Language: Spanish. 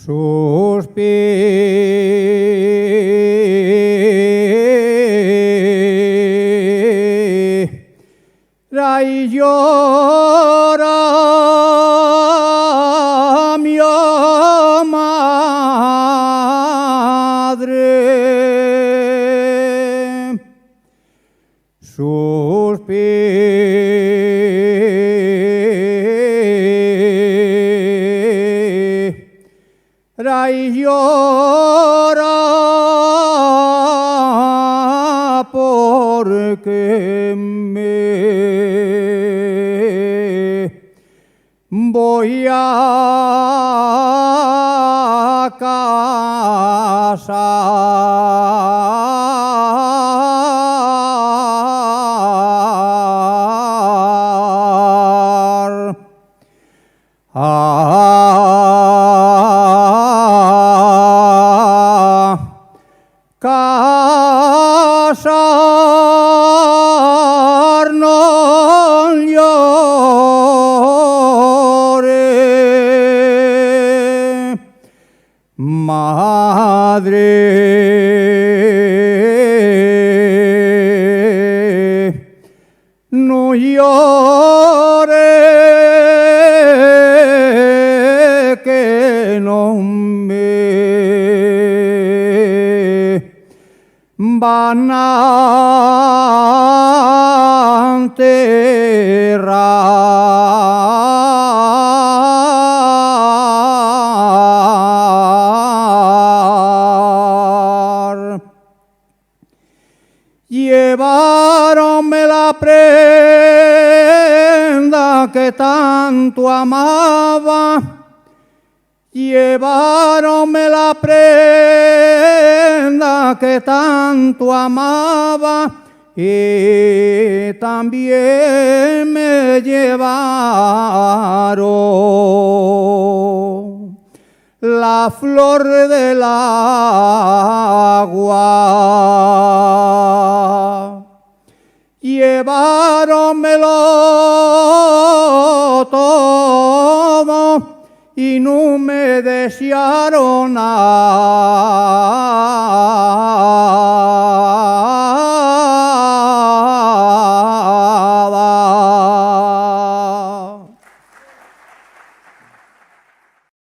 Suspira y llora mi madre. Suspira y llora porque me voy a casar. Casar no llore, madre, no llore, que no me van a enterrar. Llevaronme la prenda que tanto amaba, llevaronme la prenda que tanto amaba, y también me llevaron la flor del agua. Lleváronmelo todo y no me desearon nada.